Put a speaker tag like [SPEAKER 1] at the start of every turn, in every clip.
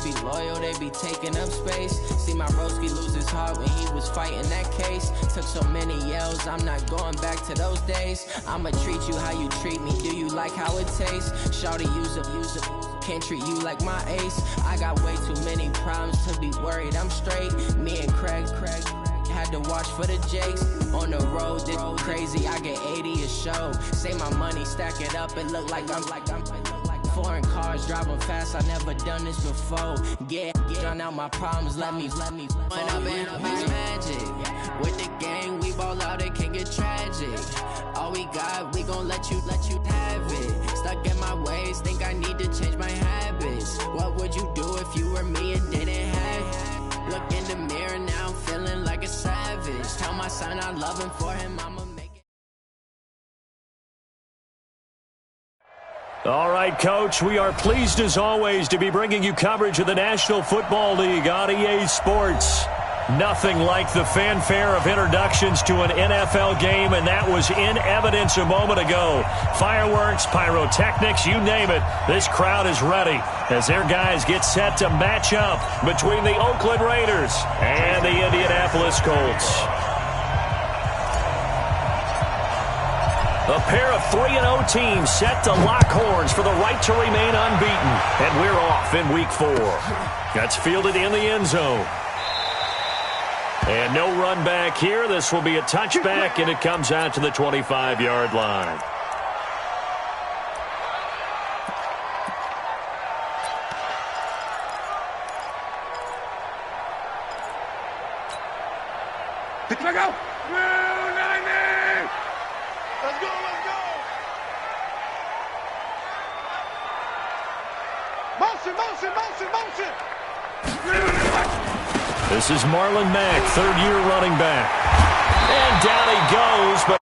[SPEAKER 1] be loyal, they be taking up space. See my broski lose his heart when he was fighting that case. Took so many yells, I'm not going back to those days. I'ma treat you how you treat me, do you like how it tastes? Shawty, use up, can't treat you like my ace. I got way too many problems to be worried, I'm straight. Me and Craig had to watch for the Jakes. On the road, this crazy, I get 80 a show. Say my money, stack it up, it look like I'm foreign cars, driving fast, I never done this before. Get drown out my problems, let me When I've been magic. With the gang, we ball out, it can get tragic. All we got, we gon' let you have it. Stuck in my ways, think I need to change my habits. What would you do if you were me and didn't have it? Look in the mirror, now I'm feeling like a savage. Tell my son I love him, for him I'ma make it.
[SPEAKER 2] All right, Coach, we are pleased as always to be bringing you coverage of the National Football League on EA Sports. Nothing like the fanfare of introductions to an NFL game, and that was in evidence a moment ago. Fireworks, pyrotechnics, you name it. This crowd is ready as their guys get set to match up between the Oakland Raiders and the Indianapolis Colts. A pair of 3-0 teams set to lock horns for the right to remain unbeaten. And we're off in Week 4. That's fielded in the end zone. And no run back here. This will be a touchback, and it comes out to the 25-yard line.
[SPEAKER 3] Let's go! Let's go, let's go! Motion!
[SPEAKER 2] This is Marlon Mack, third-year running back. And down he goes, but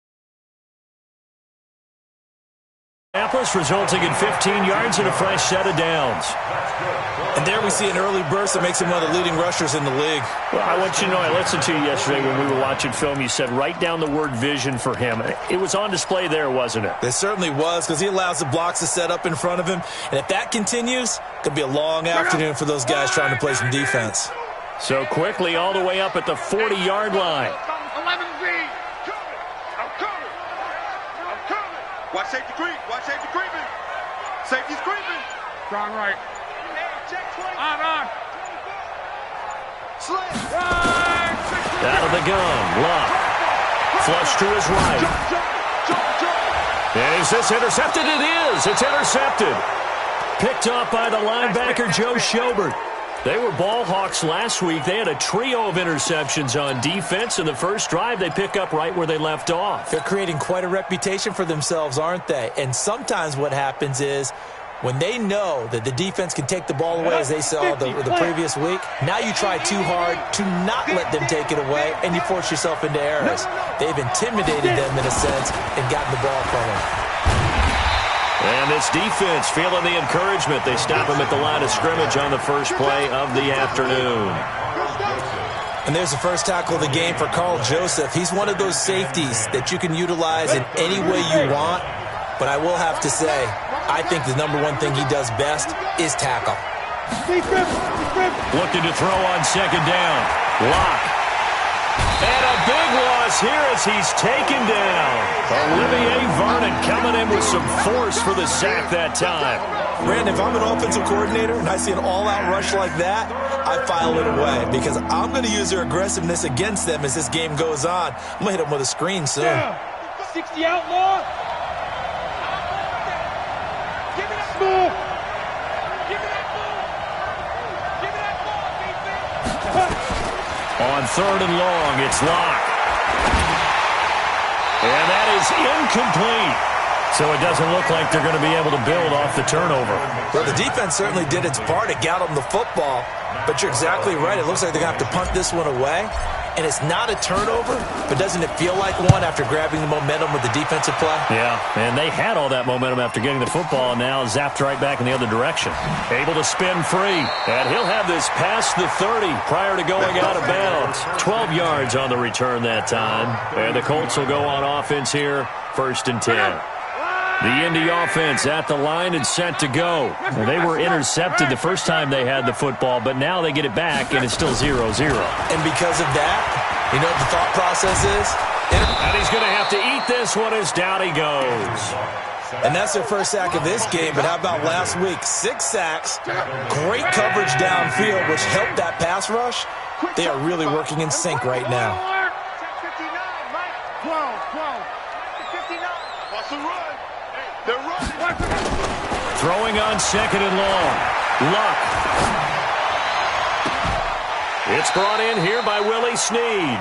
[SPEAKER 2] resulting in 15 yards and a fresh set of downs.
[SPEAKER 4] And there we see an early burst that makes him one of the leading rushers in the league.
[SPEAKER 2] Well, I want you to know, I listened to you yesterday when we were watching film. You said write down the word vision for him. It was on display there, wasn't it?
[SPEAKER 4] It certainly was, because he allows the blocks to set up in front of him. And if that continues, it could be a long afternoon for those guys trying to play some defense.
[SPEAKER 2] So quickly all the way up at the 40-yard line.
[SPEAKER 3] 11Z. I'm coming. Watch safety creep. Creeping. Safety's creeping. Strong right. On. Slant. Right.
[SPEAKER 2] Out of the gun. Lock. Flush to his right.
[SPEAKER 3] Jump.
[SPEAKER 2] And is this intercepted? It is. It's intercepted. Picked up by the linebacker, Joe Schobert. They were ball hawks last week. They had a trio of interceptions on defense. In the first drive, they pick up right where they left off.
[SPEAKER 4] They're creating quite a reputation for themselves, aren't they? And sometimes what happens is when they know that the defense can take the ball away, as they saw the previous week, now you try too hard to not let them take it away, and you force yourself into errors. They've intimidated them in a sense and gotten the ball from them.
[SPEAKER 2] And this defense feeling the encouragement. They stop him at the line of scrimmage on the first play of the afternoon.
[SPEAKER 4] And there's the first tackle of the game for Carl Joseph. He's one of those safeties that you can utilize in any way you want. But I will have to say, I think the number one thing he does best is tackle.
[SPEAKER 2] Looking to throw on second down. Lock. And a big loss here as he's taken down. Olivier Vernon coming in with some force for the sack that time.
[SPEAKER 4] Brandon, if I'm an offensive coordinator and I see an all-out rush like that, I file it away because I'm going to use their aggressiveness against them as this game goes on. I'm going to hit them with a screen soon.
[SPEAKER 3] 60 outlaw. Give me that ball.
[SPEAKER 2] On third and long, it's Locke. And that is incomplete. So it doesn't look like they're going to be able to build off the turnover.
[SPEAKER 4] Well, the defense certainly did its part to get them the football. But you're exactly right. It looks like they're going to have to punt this one away. And it's not a turnover, but doesn't it feel like one after grabbing the momentum with the defensive play?
[SPEAKER 2] Yeah, and they had all that momentum after getting the football, and now zapped right back in the other direction. Able to spin free, and he'll have this past the 30 prior to going out of bounds. 12 yards on the return that time, and the Colts will go on offense here, 1st and 10. The Indy offense at the line and set to go. Well, they were intercepted the first time they had the football, but now they get it back, and it's still 0-0.
[SPEAKER 4] And because of that, you know what the thought process is?
[SPEAKER 2] And he's going to have to eat this one as down he goes.
[SPEAKER 4] And that's their first sack of this game, but how about last week? 6 sacks, great coverage downfield, which helped that pass rush. They are really working in sync right now.
[SPEAKER 3] 12.
[SPEAKER 2] Throwing on 2nd and long. Luck. It's brought in here by Willie Snead.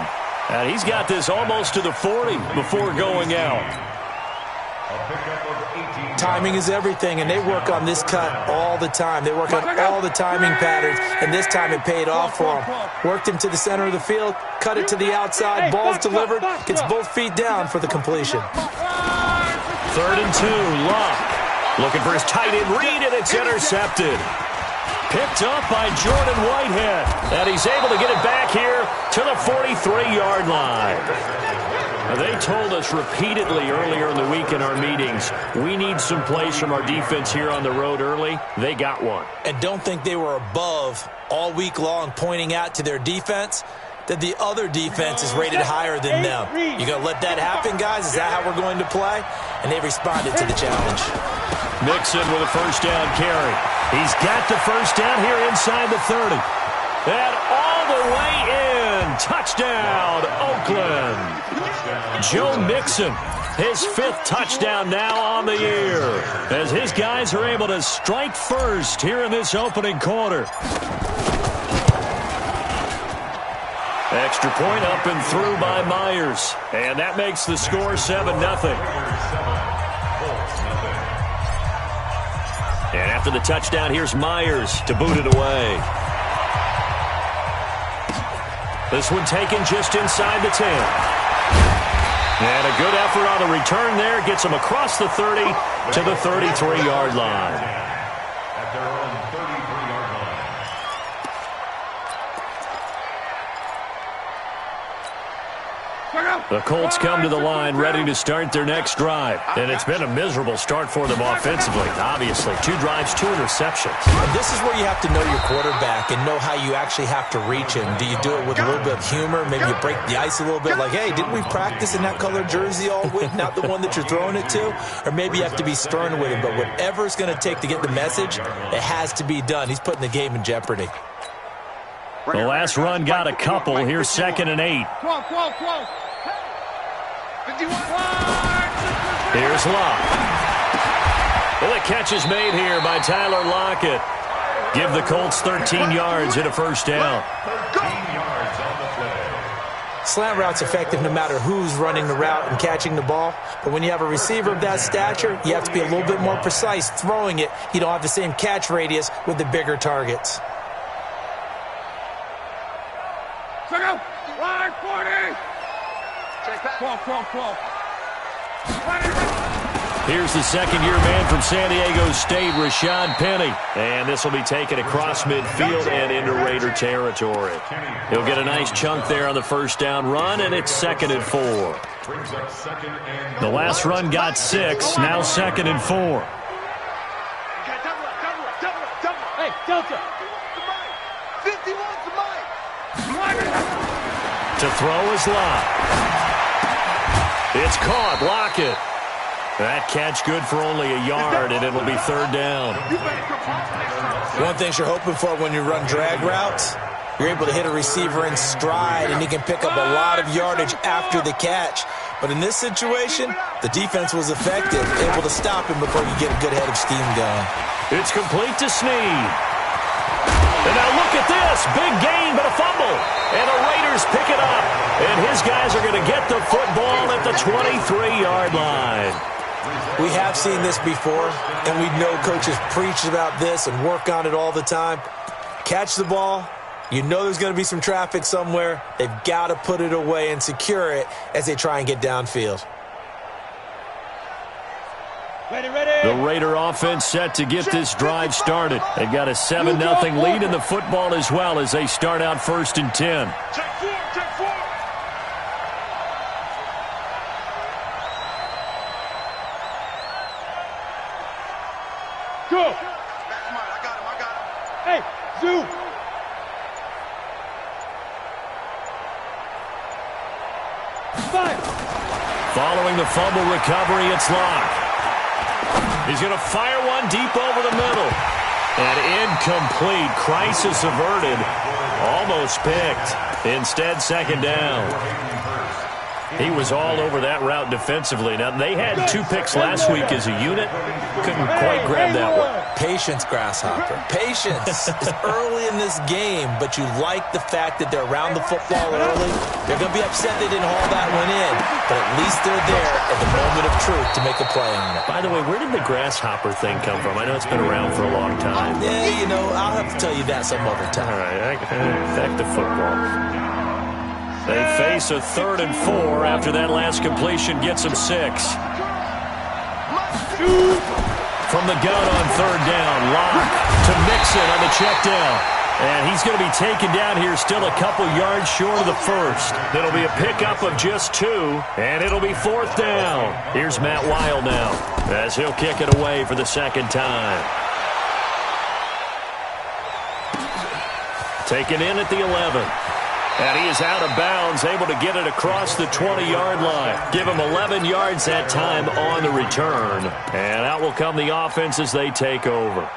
[SPEAKER 2] And he's got this almost to the 40 before going out.
[SPEAKER 4] Timing is everything, and they work on this cut all the time. They work on all the timing patterns, and this time it paid off for them. Worked him to the center of the field, cut it to the outside, ball's delivered, gets both feet down for the completion.
[SPEAKER 2] 3rd and 2, Luck. Looking for his tight end read, and it's intercepted. Picked up by Jordan Whitehead, and he's able to get it back here to the 43-yard line. They told us repeatedly earlier in the week in our meetings, we need some plays from our defense here on the road early. They got one.
[SPEAKER 4] And don't think they were above all week long pointing out to their defense that the other defense is rated higher than them. You going to let that happen, guys? Is that how we're going to play? And they responded to the challenge.
[SPEAKER 2] Mixon with a first down carry. He's got the first down here inside the 30. And all the way in. Touchdown, Oakland. Joe Mixon, his 5th touchdown now on the year, as his guys are able to strike first here in this opening quarter. Extra point up and through by Myers, and that makes the score 7-0. And after the touchdown, here's Myers to boot it away. This one taken just inside the 10. And a good effort on the return there. Gets him across the 30 to the 33-yard line.
[SPEAKER 5] At their own 33-yard line.
[SPEAKER 2] The Colts come to the line ready to start their next drive. And it's been a miserable start for them offensively, obviously. 2 drives, 2 interceptions.
[SPEAKER 4] And this is where you have to know your quarterback and know how you actually have to reach him. Do you do it with a little bit of humor? Maybe you break the ice a little bit like, hey, didn't we practice in that colored jersey all week? Not the one that you're throwing it to? Or maybe you have to be stern with him. But whatever it's going to take to get the message, it has to be done. He's putting the game in jeopardy.
[SPEAKER 2] The last run got a couple. Here's 2nd and 8. Here's Locke. Well, the catch is made here by Tyler Lockett. Give the Colts 13 yards and a first down.
[SPEAKER 5] 13 yards on the play.
[SPEAKER 4] Slant route's effective no matter who's running the route and catching the ball. But when you have a receiver of that stature, you have to be a little bit more precise throwing it. You don't have the same catch radius with the bigger targets.
[SPEAKER 2] Here's the second-year man from San Diego State, Rashad Penny. And this will be taken across midfield and into Raider territory. He'll get a nice chunk there on the first down run, and it's 2nd and 4. The last run got 6, now 2nd and 4.
[SPEAKER 3] Hey, Delta.
[SPEAKER 2] To throw is Locke. It's caught. Lockett. That catch good for only a yard, and it'll be 3rd down.
[SPEAKER 4] One thing you're hoping for when you run drag routes, you're able to hit a receiver in stride, and he can pick up a lot of yardage after the catch. But in this situation, the defense was effective, able to stop him before you get a good head of steam going.
[SPEAKER 2] It's complete to Snead. And now look at this. Big gain, but a fumble. And the Raiders pick it up. And his guys are going to get the football at the 23-yard line.
[SPEAKER 4] We have seen this before, and we know coaches preach about this and work on it all the time. Catch the ball. You know there's going to be some traffic somewhere. They've got to put it away and secure it as they try and get downfield.
[SPEAKER 2] The Raider offense set to get this drive started. They've got a 7-0 lead in the football as well as they start out 1st and 10. Following the fumble recovery, it's Locke. He's going to fire one deep over the middle. And incomplete. Crisis averted. Almost picked. Instead, second down. He was all over that route defensively. Now, they had 2 picks last week as a unit. Couldn't quite grab that one.
[SPEAKER 4] Patience, Grasshopper. Patience. It's early in this game, but you like the fact that they're around the football early. They're going to be upset they didn't haul that one in, but at least they're there at the moment of truth to make a play on it.
[SPEAKER 2] By the way, where did the grasshopper thing come from? I know it's been around for a long time.
[SPEAKER 4] Yeah, you know, I'll have to tell you that some other time.
[SPEAKER 2] All right, back to football. They face a 3rd and 4 after that last completion gets them 6. From the gun on 3rd down, Locke to Mixon on the check down. And he's going to be taken down here still a couple yards short of the first. It'll be a pickup of just 2, and it'll be 4th down. Here's Matt Weil now as he'll kick it away for the 2nd time. Taken in at the 11. And he is out of bounds, able to get it across the 20-yard line. Give him 11 yards that time on the return. And out will come the offense as they take over.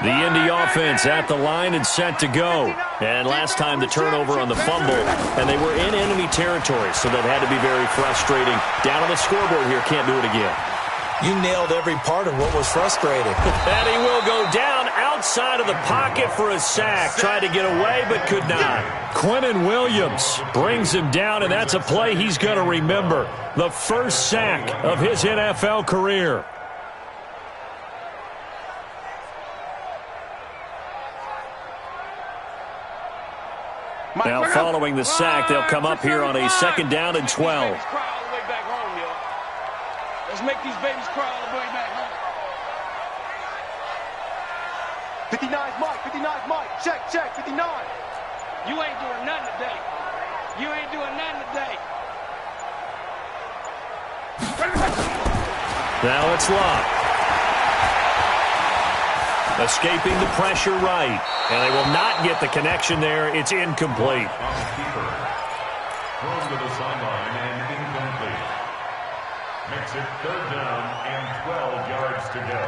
[SPEAKER 2] The Indy offense at the line and set to go. And last time the turnover on the fumble, and they were in enemy territory, so that had to be very frustrating. Down on the scoreboard here, can't do it again.
[SPEAKER 4] You nailed every part of what was frustrating.
[SPEAKER 2] And he will go down outside of the pocket for a sack. Tried to get away, but could not. Quinnen Williams brings him down, and that's a play he's going to remember. The first sack of his NFL career. Now, following the sack, they'll come up here on a 2nd down and 12.
[SPEAKER 3] Let's make these babies cry all the way back home. 59's Mike, 59's Mike. Check, 59. You ain't doing nothing today. You ain't doing nothing today.
[SPEAKER 2] Now it's Locke. Escaping the pressure right. And they will not get the connection there. It's incomplete.
[SPEAKER 5] Thrown to the sideline and incomplete. Makes it 3rd down and 12 yards to go.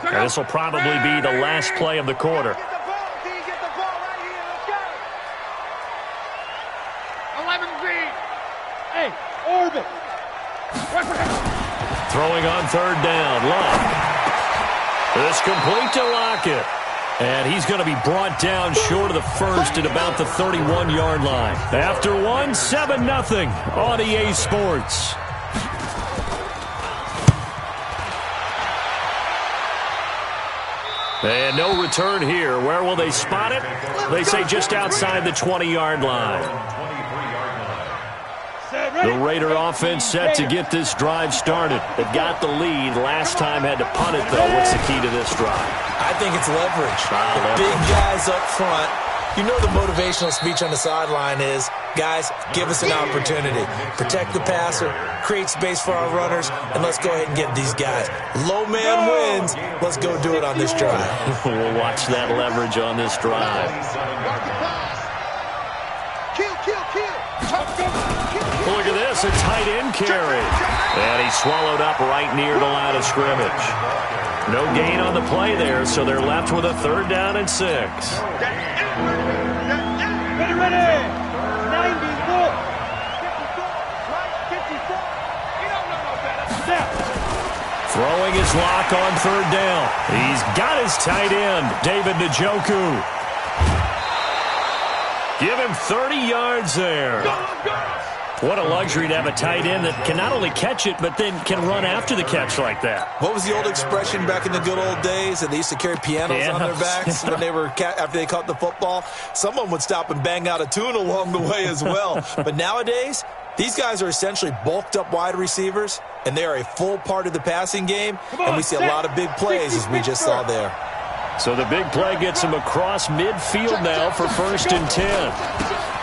[SPEAKER 2] And this will probably be the last play of the quarter.
[SPEAKER 3] Get the ball, D. Get the ball right here. Let's go. 11 green. Hey, orbit.
[SPEAKER 2] Throwing on 3rd down. Locke. This complete to Lockett. And he's going to be brought down short of the first at about the 31-yard line. After one, 7-0 on EA Sports. And no return here. Where will they spot it? They say just outside the 20-yard line. The Raider offense set to get this drive started. They've got the lead. Last time had to punt it, though. What's the key to this drive?
[SPEAKER 4] I think it's leverage. The big guys up front. You know the motivational speech on the sideline is, guys, give us an opportunity. Protect the passer, create space for our runners, and let's go ahead and get these guys. Low man wins. Let's go do it on this drive.
[SPEAKER 2] We'll watch that leverage on this drive. Look at this, a tight end carry. And he swallowed up right near the line of scrimmage. No gain on the play there, so they're left with a 3rd down and 6.
[SPEAKER 3] Ready. 90, look. 54.
[SPEAKER 2] Throwing his lock on 3rd down. He's got his tight end, David Njoku. Give him 30 yards there. What a luxury to have a tight end that can not only catch it, but then can run after the catch like that.
[SPEAKER 4] What was the old expression back in the good old days that they used to carry pianos on their backs when they were after they caught the football? Someone would stop and bang out a tune along the way as well. But nowadays, these guys are essentially bulked up wide receivers, and they are a full part of the passing game, and we see a lot of big plays as we just saw there.
[SPEAKER 2] So the big play gets him across midfield now for 1st and 10.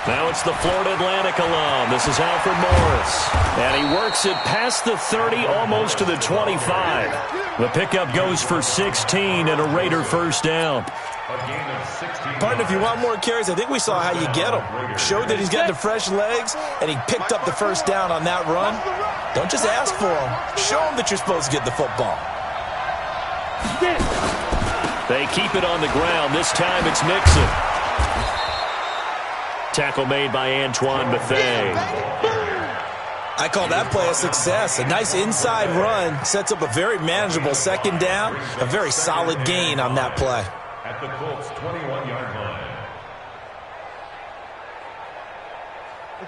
[SPEAKER 2] Now it's the Florida Atlantic alum. This is Alfred Morris. And he works it past the 30, almost to the 25. The pickup goes for 16 and a Raider 1st down.
[SPEAKER 5] A gain of 16.
[SPEAKER 4] Partner, if you want more carries, I think we saw how you get them. Showed that he's got the fresh legs, and he picked up the first down on that run. Don't just ask for him. Show him that you're supposed to get the football.
[SPEAKER 2] They keep it on the ground. This time it's Mixon. Tackle made by Antoine Bethea.
[SPEAKER 4] I call that play a success. A nice inside run sets up a very manageable second down. A very solid gain on that play.
[SPEAKER 5] At the Colts' 21-yard line.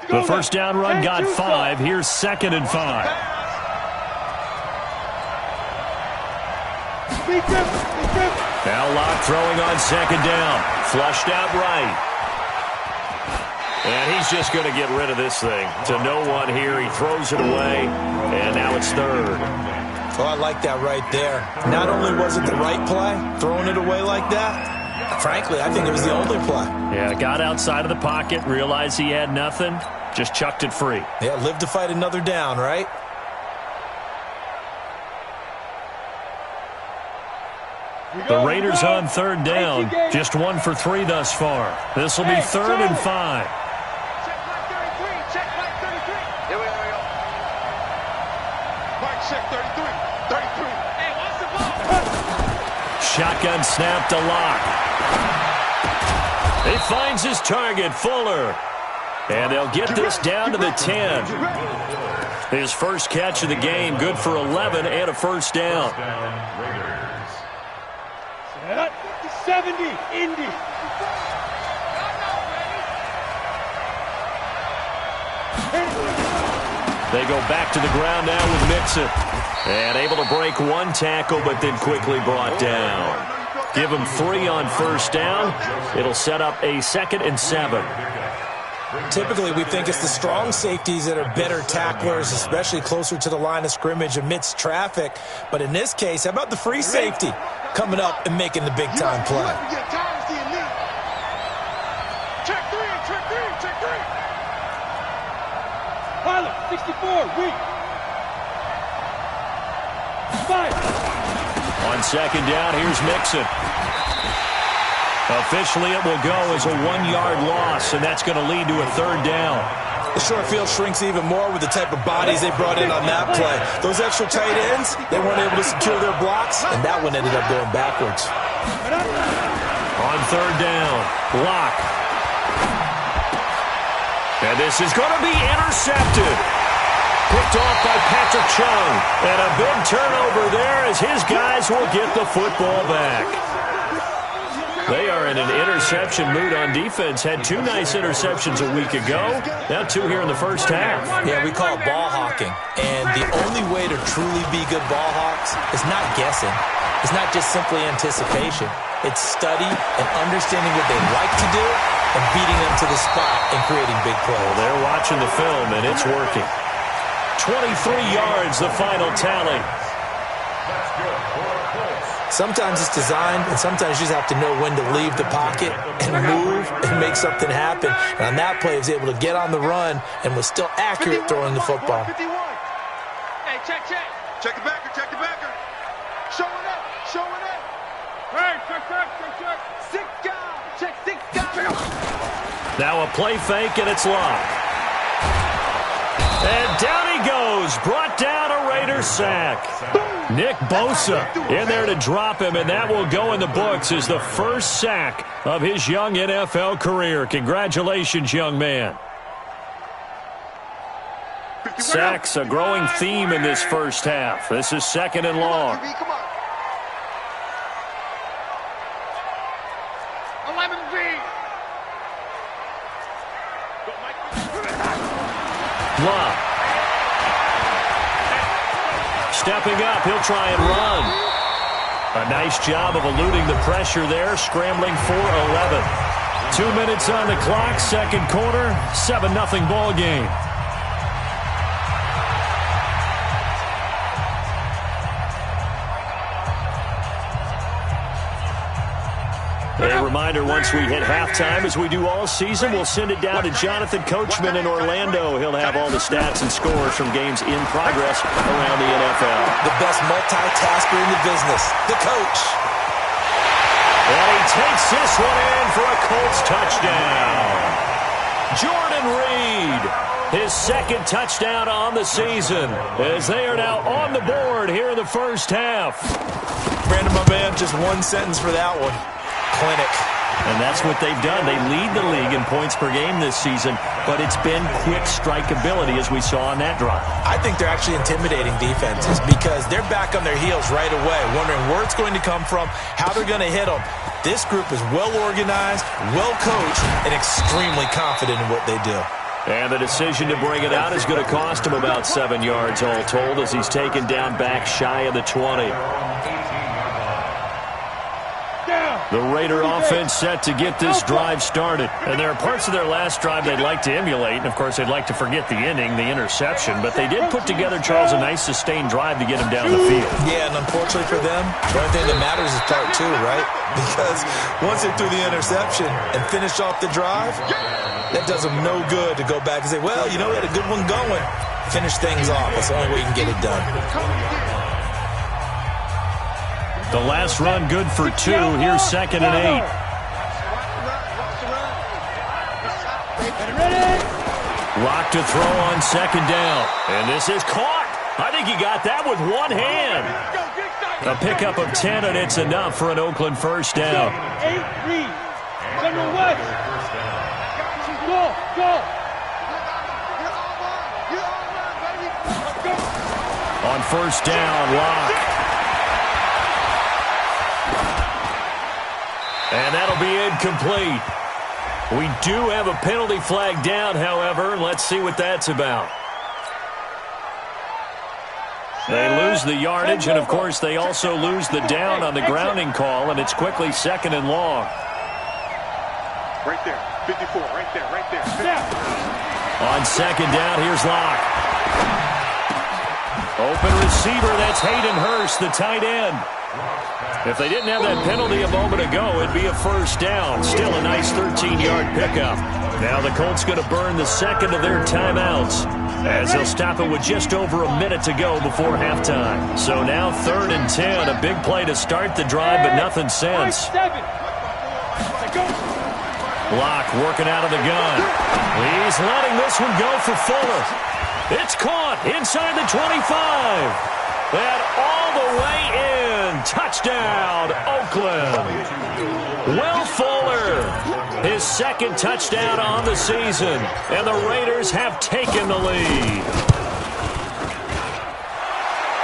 [SPEAKER 2] The first down run got 5. Here's 2nd and 5. Now Locke throwing on 2nd down. Flushed out right. And he's just going to get rid of this thing. To no one here. He throws it away. And now it's 3rd.
[SPEAKER 4] Oh, I like that right there. Not only was it the right play, throwing it away like that, frankly, I think it was the only play.
[SPEAKER 2] Yeah, got outside of the pocket, realized he had nothing, just chucked it free.
[SPEAKER 4] Yeah, live to fight another down, right?
[SPEAKER 2] The Raiders on 3rd down, just 1 for 3 thus far. This will be 3rd and 5.
[SPEAKER 3] Check Mike 33. Check Mike 33. Here we go. Mike, check 33. 33. Hey, what's the ball?
[SPEAKER 2] Shotgun snap to Locke. He finds his target, Fuller. And they'll get this down to the 10. His first catch of the game, good for 11 and a first down.
[SPEAKER 5] Raiders.
[SPEAKER 3] 70, Indy.
[SPEAKER 2] They go back to the ground now with Mixon. And able to break 1 tackle, but then quickly brought down. Give him 3 on first down. It'll set up a 2nd and 7.
[SPEAKER 4] Typically, we think it's the strong safeties that are better tacklers, especially closer to the line of scrimmage amidst traffic. But in this case, how about the free safety coming up and making the big-time play?
[SPEAKER 3] Check 3, check 3, check 3. Pilot, 64, weak. 5.
[SPEAKER 2] On 2nd down, here's Mixon. Officially, it will go as a 1-yard loss, and that's going to lead to a 3rd down.
[SPEAKER 4] The short field shrinks even more with the type of bodies they brought in on that play. Those extra tight ends, they weren't able to secure their blocks, and that one ended up going backwards.
[SPEAKER 2] On 3rd down, Locke. And this is going to be intercepted. Picked off by Patrick Chung. And a big turnover there as his guys will get the football back. They are in an interception mood on defense. Had 2 nice interceptions a week ago. Now 2 here in the first half.
[SPEAKER 4] Yeah, we call it ball hawking. And the only way to truly be good ball hawks is not guessing. It's not just simply anticipation. It's study and understanding what they like to do and beating them to the spot and creating big plays.
[SPEAKER 2] Well, they're watching the film, and it's working. 23 yards, the final tally.
[SPEAKER 5] That's good for the Colts.
[SPEAKER 4] Sometimes it's designed, and sometimes you just have to know when to leave the pocket and move and make something happen. And on that play, he was able to get on the run and was still accurate throwing the football.
[SPEAKER 3] 51. Hey, check. Check the backer, check the backer. Show it up. Hey, check. 6 guys. Check 6 guys.
[SPEAKER 2] Now a play fake, and it's Locke. And down he goes, brought down a Raider sack. Nick Bosa in there to drop him, and that will go in the books as the first sack of his young NFL career. Congratulations, young man. Sacks, a growing theme in this first half. This is 2nd and long.
[SPEAKER 3] Come on. 11B.
[SPEAKER 2] Locke. Stepping up, he'll try and run. A nice job of eluding the pressure there, scrambling for 11. 2 minutes on the clock, 2nd quarter, 7-0 ball game. A reminder, once we hit halftime, as we do all season, we'll send it down to Jonathan Coachman in Orlando. He'll have all the stats and scores from games in progress around the NFL.
[SPEAKER 4] The best multitasker in the business, the coach.
[SPEAKER 2] And he takes this one in for a Colts touchdown. Jordan Reed, his second touchdown on the season, as they are now on the board here in the first half.
[SPEAKER 4] Brandon, my man, just one sentence for that one. Clinic.
[SPEAKER 2] And that's what they've done. They lead the league in points per game this season, but it's been quick strike ability as we saw on that drive.
[SPEAKER 4] I think they're actually intimidating defenses because they're back on their heels right away, wondering where it's going to come from, how they're going to hit them. This group is well organized, well coached, and extremely confident in what they do.
[SPEAKER 2] And the decision to bring it out is going to cost him about 7 yards all told as he's taken down back shy of the 20. The Raider offense set to get this drive started. And there are parts of their last drive they'd like to emulate. And, of course, they'd like to forget the ending, the interception. But they did put together, Charles, a nice sustained drive to get him down the field.
[SPEAKER 4] Yeah, and unfortunately for them, the only thing that matters is part two, right? Because once they threw the interception and finished off the drive, that does them no good to go back and say, well, you know, we had a good one going. Finish things off. That's the only way you can get it done.
[SPEAKER 2] The last run good for 2. Here's 2nd and 8. Lock to throw on 2nd down. And this is caught. I think he got that with one hand. A pickup of 10, and it's enough for an Oakland first down.
[SPEAKER 3] 8-3. General West. Go.
[SPEAKER 2] On first down, Lock. And that'll be incomplete. We do have a penalty flag down, however. Let's see what that's about. They lose the yardage, and, of course, they also lose the down on the grounding call, and it's quickly 2nd and long.
[SPEAKER 3] Right there. 54. Right there.
[SPEAKER 2] On 2nd down, here's Locke. Open receiver, that's Hayden Hurst, the tight end. If they didn't have that penalty a moment ago, it'd be a first down. Still a nice 13-yard pickup. Now the Colts going to burn the second of their timeouts as they'll stop it with just over a minute to go before halftime. So now 3rd and 10, a big play to start the drive, but nothing since. Locke working out of the gun. He's letting this one go for Fuller. It's caught inside the 25. And all the way in. Touchdown, Oakland. Will Fuller, his 2nd touchdown on the season. And the Raiders have taken the lead.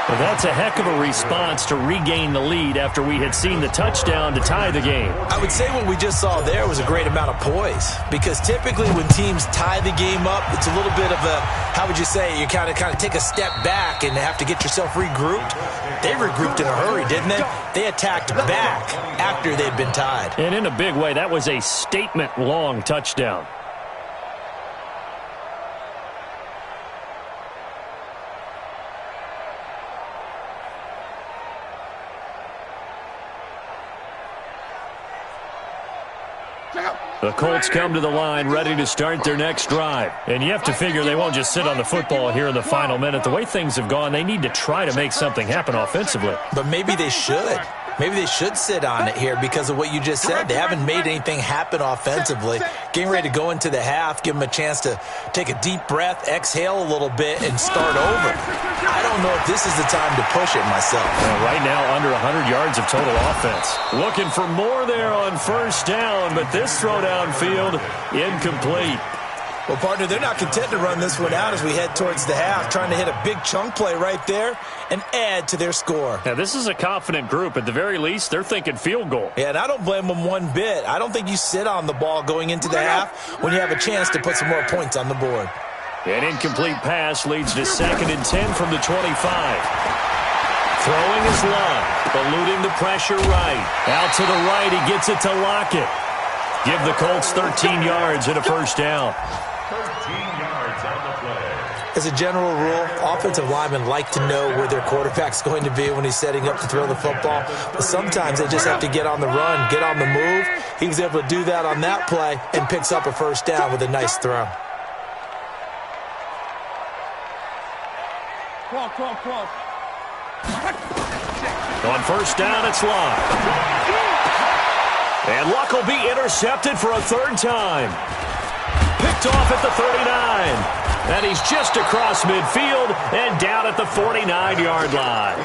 [SPEAKER 2] Well, that's a heck of a response to regain the lead after we had seen the touchdown to tie the game.
[SPEAKER 4] I would say what we just saw there was a great amount of poise, because typically when teams tie the game up, it's a little bit of a, how would you say, you kind of take a step back and have to get yourself regrouped. They regrouped in a hurry, didn't they? They attacked back after they'd been tied.
[SPEAKER 2] And in a big way, that was a statement-long touchdown. The Colts come to the line ready to start their next drive. And you have to figure they won't just sit on the football here in the final minute. The way things have gone, they need to try to make something happen offensively.
[SPEAKER 4] But maybe they should. Maybe they should sit on it here because of what you just said. They haven't made anything happen offensively. Getting ready to go into the half, give them a chance to take a deep breath, exhale a little bit, and start over. I don't know if this is the time to push it myself.
[SPEAKER 2] Well, right now, under 100 yards of total offense. Looking for more there on first down, but this throw downfield, incomplete.
[SPEAKER 4] Well, partner, they're not content to run this one out as we head towards the half, trying to hit a big chunk play right there and add to their score.
[SPEAKER 2] Now, this is a confident group. At the very least, they're thinking field goal.
[SPEAKER 4] Yeah, and I don't blame them one bit. I don't think you sit on the ball going into the half when you have a chance to put some more points on the board.
[SPEAKER 2] An incomplete pass leads to 2nd and 10 from the 25. Throwing his line, eluding the pressure right. Out to the right, he gets it to Lockett. Give the Colts 13 yards and a first down.
[SPEAKER 5] 13 yards on the play.
[SPEAKER 4] As a general rule, offensive linemen like to know where their quarterback's going to be when he's setting up to throw the football. But sometimes they just have to get on the run, get on the move. He was able to do that on that play and picks up a first down with a nice throw.
[SPEAKER 3] Cross.
[SPEAKER 2] On first down, it's Locke. And Luck will be intercepted for a third time. Picked off at the 39. And he's just across midfield and down at the 49-yard line.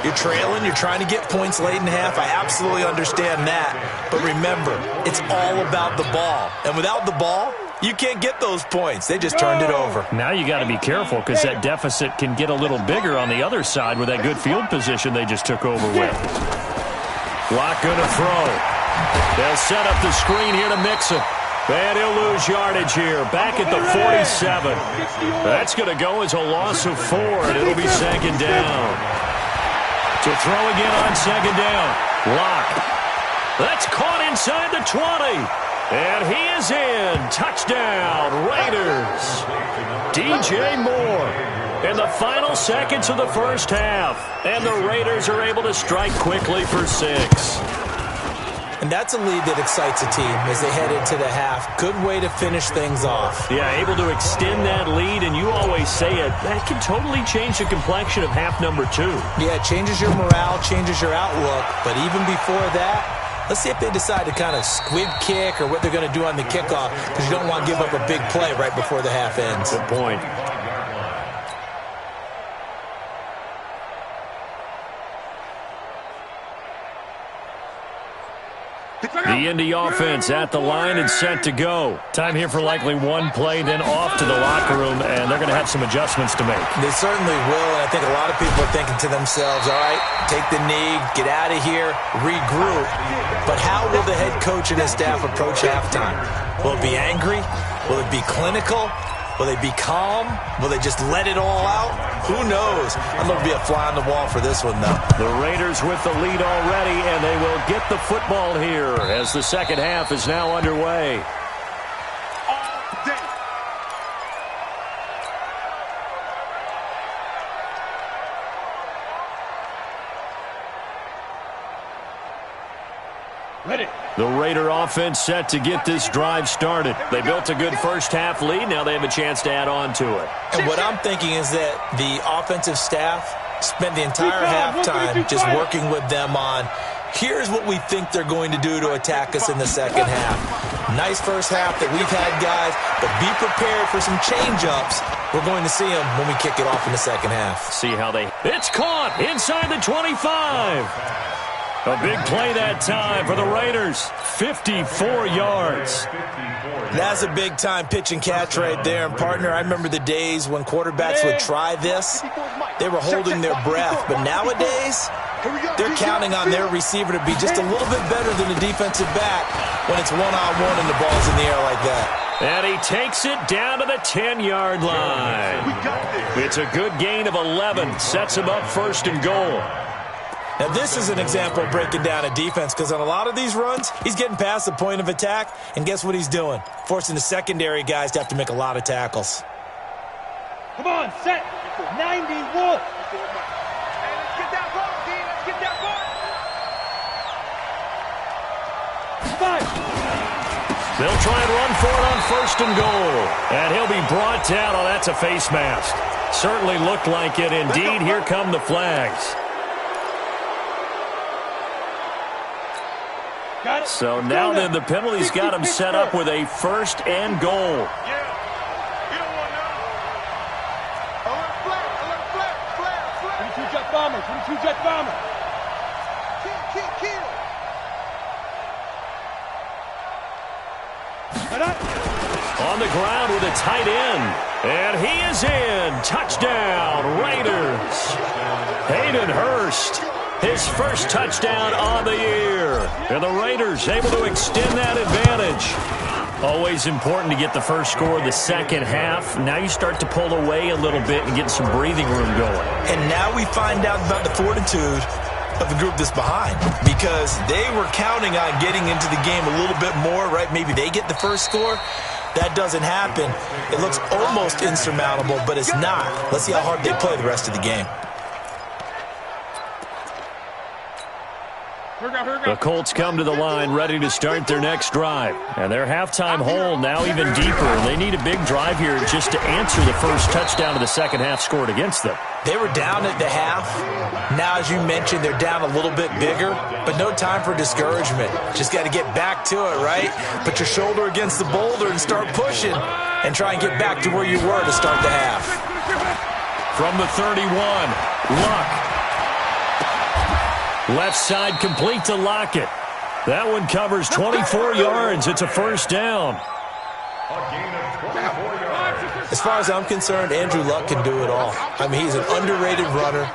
[SPEAKER 4] You're trailing. You're trying to get points late in half. I absolutely understand that. But remember, it's all about the ball. And without the ball, you can't get those points. They just turned it over.
[SPEAKER 2] Now you got to be careful because that deficit can get a little bigger on the other side with that good field position they just took over with. Lock going to throw. They'll set up the screen here to Mixon. And he'll lose yardage here. Back at the 47. That's going to go as a loss of 4, and it'll be second down. To throw again on second down. Lock. That's caught inside the 20. And he is in. Touchdown, Raiders. DJ Moore in the final seconds of the first half. And the Raiders are able to strike quickly for 6.
[SPEAKER 4] And that's a lead that excites a team as they head into the half. Good way to finish things off.
[SPEAKER 2] Yeah, able to extend that lead, and you always say it, that can totally change the complexion of half number 2.
[SPEAKER 4] Yeah, it changes your morale, changes your outlook. But even before that, let's see if they decide to kind of squib kick or what they're going to do on the kickoff, because you don't want to give up a big play right before the half ends.
[SPEAKER 2] Good point. The Indy offense at the line and set to go. Time here for likely one play, then off to the locker room, and they're going to have some adjustments to make.
[SPEAKER 4] They certainly will, and I think a lot of people are thinking to themselves, all right, take the knee, get out of here, regroup. But how will the head coach and his staff approach halftime? Will it be angry? Will it be clinical? Will they be calm? Will they just let it all out? Who knows? I'm going to be a fly on the wall for this one, though.
[SPEAKER 2] The Raiders with the lead already, and they will get the football here as the second half is now underway.
[SPEAKER 3] Ready.
[SPEAKER 2] The Raider offense set to get this drive started. They built a good first half lead. Now they have a chance to add on to it.
[SPEAKER 4] And what I'm thinking is that the offensive staff spent the entire halftime just working with them on, here's what we think they're going to do to attack us in the second half. Nice first half that we've had, guys, but be prepared for some change-ups. We're going to see them when we kick it off in the second half.
[SPEAKER 2] See how they... It's caught inside the 25. A big play that time for the Raiders. 54 yards.
[SPEAKER 4] That's a big-time pitch and catch right there. And, partner, I remember the days when quarterbacks would try this. They were holding their breath. But nowadays, they're counting on their receiver to be just a little bit better than the defensive back when it's one-on-one and the ball's in the air like that.
[SPEAKER 2] And he takes it down to the 10-yard line. It's a good gain of 11. Sets him up first and goal.
[SPEAKER 4] Now, this is an example of breaking down a defense, because on a lot of these runs, he's getting past the point of attack, and guess what he's doing? Forcing the secondary guys to have to make a lot of tackles.
[SPEAKER 3] Come on, set. 90 Wolf. Let's get that ball, D. Let's get that ball. 5.
[SPEAKER 2] They'll try and run for it on first and goal. And he'll be brought down. Oh, that's a face mask. Certainly looked like it. Indeed, here come the flags. So now then the penalty's got him set up with a first and goal.
[SPEAKER 3] Yeah. You don't want that. Alert flare. 22 jet bomber. 22 jet bomber. Kill.
[SPEAKER 2] On the ground with a tight end. And he is in. Touchdown, Raiders. Hayden Hurst. His first touchdown on the year. And the Raiders able to extend that advantage. Always important to get the first score of the second half. Now you start to pull away a little bit and get some breathing room going.
[SPEAKER 4] And now we find out about the fortitude of the group that's behind, because they were counting on getting into the game a little bit more, right? Maybe they get the first score. That doesn't happen. It looks almost insurmountable, but it's not. Let's see how hard they play the rest of the game.
[SPEAKER 2] The Colts come to the line ready to start their next drive. And their halftime hole now even deeper. They need a big drive here just to answer the first touchdown of the second half scored against them.
[SPEAKER 4] They were down at the half. Now, as you mentioned, they're down a little bit bigger, but no time for discouragement. Just got to get back to it, right? Put your shoulder against the boulder and start pushing and try and get back to where you were to start the half.
[SPEAKER 2] From the 31, Luck. Left side complete to Lockett. That one covers 24 yards. It's a first down.
[SPEAKER 5] A gain of 24 yards.
[SPEAKER 4] As far as I'm concerned, Andrew Luck can do it all. I mean, he's an underrated runner,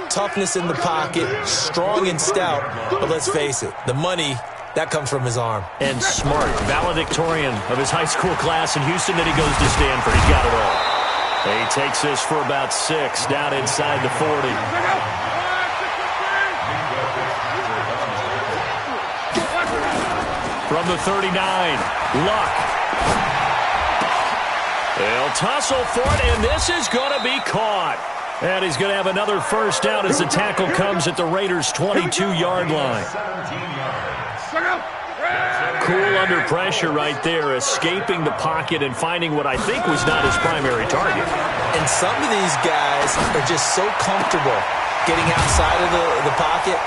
[SPEAKER 4] toughness in the pocket, strong and stout, but let's face it, the money, that comes from his arm.
[SPEAKER 2] And smart, valedictorian of his high school class in Houston, then he goes to Stanford. He's got it all. He takes this for about 6, down inside the 40. From the 39, Luck. They'll tussle for it, and this is going to be caught. And he's going to have another first down as the tackle comes at the Raiders' 22-yard line. Cool under pressure right there, escaping the pocket and finding what I think was not his primary target.
[SPEAKER 4] And some of these guys are just so comfortable getting outside of the pocket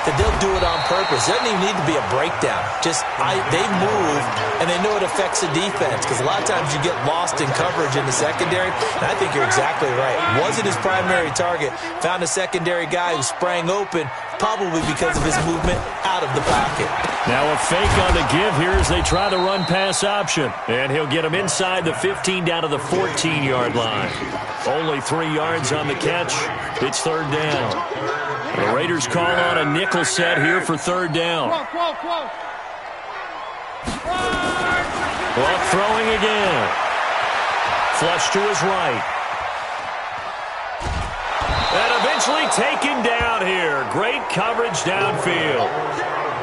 [SPEAKER 4] that they'll do it on purpose. It doesn't even need to be a breakdown. Just they move, and they know it affects the defense because a lot of times you get lost in coverage in the secondary, and I think you're exactly right. Wasn't his primary target. Found a secondary guy who sprang open, probably because of his movement out of the pocket.
[SPEAKER 2] Now a fake on the give here as they try the run-pass option. And he'll get him inside the 15 down to the 14-yard line. Only 3 yards on the catch. It's third down. The Raiders call on a nickel set here for third down. Luck throwing again. Flush to his right. And eventually taken down here. Great coverage downfield.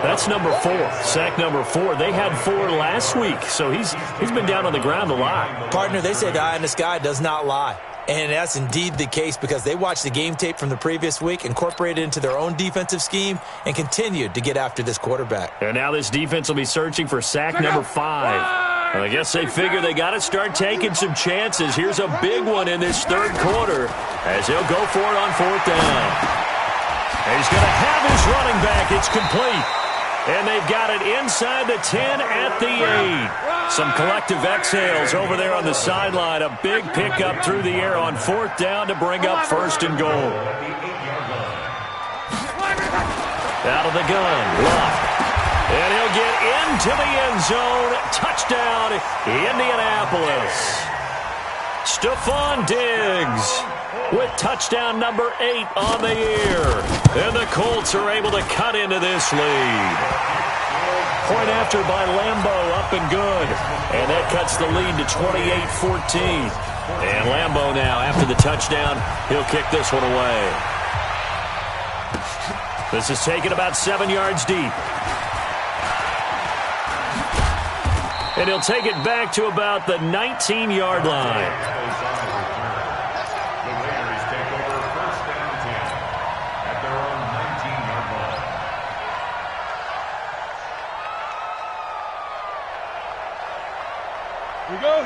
[SPEAKER 2] That's number 4, sack number 4. They had 4 last week, so he's been down on the ground a lot.
[SPEAKER 4] Partner, they say the eye in the sky does not lie. And that's indeed the case because they watched the game tape from the previous week, incorporated it into their own defensive scheme, and continued to get after this quarterback.
[SPEAKER 2] And now this defense will be searching for sack number 5. And I guess they figure they got to start taking some chances. Here's a big one in this third quarter as he'll go for it on fourth down. And he's going to have his running back. It's complete. And they've got it inside the 10 at the 8. Some collective exhales over there on the sideline. A big pickup through the air on fourth down to bring up first and goal. Out of the gun, Luck. And he'll get into the end zone. Touchdown, Indianapolis. Stephon Diggs with touchdown number 8 on the year. And the Colts are able to cut into this lead. Point after by Lambeau, up and good. And that cuts the lead to 28-14. And Lambeau now, after the touchdown, he'll kick this one away. This is taken about 7 yards deep. And he'll take it back to about the 19-yard line.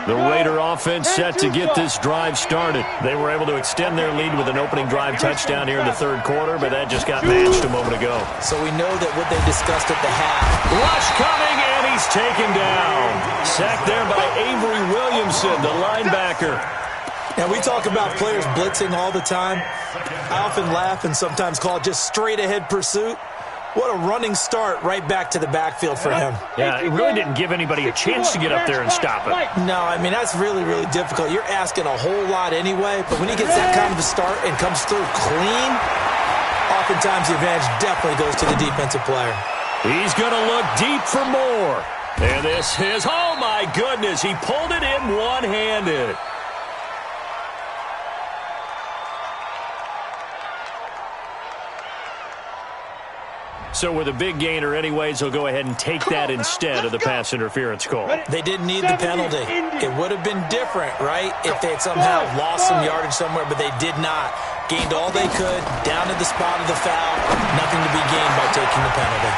[SPEAKER 2] The Raider offense set to get this drive started. They were able to extend their lead with an opening drive touchdown here in the third quarter, but that just got matched a moment ago.
[SPEAKER 4] So we know that what they discussed at the half.
[SPEAKER 2] Rush coming, and he's taken down. Sacked there by Avery Williamson, the linebacker.
[SPEAKER 4] Now, we talk about players blitzing all the time. I often laugh and sometimes call it just straight-ahead pursuit. What a running start right back to the backfield for him.
[SPEAKER 2] Yeah, it really didn't give anybody a chance to get up there and stop him.
[SPEAKER 4] No, I mean, that's really, really difficult. You're asking a whole lot anyway, but when he gets that kind of a start and comes through clean, oftentimes the advantage definitely goes to the defensive player.
[SPEAKER 2] He's going to look deep for more. And this is, oh my goodness, he pulled it in one-handed. So with a big gainer anyways, he'll go ahead and take that instead of the pass interference call.
[SPEAKER 4] They didn't need the penalty. It would have been different, right, if they had somehow lost some yardage somewhere, but they did not. Gained all they could, down to the spot of the foul. Nothing to be gained by taking the penalty.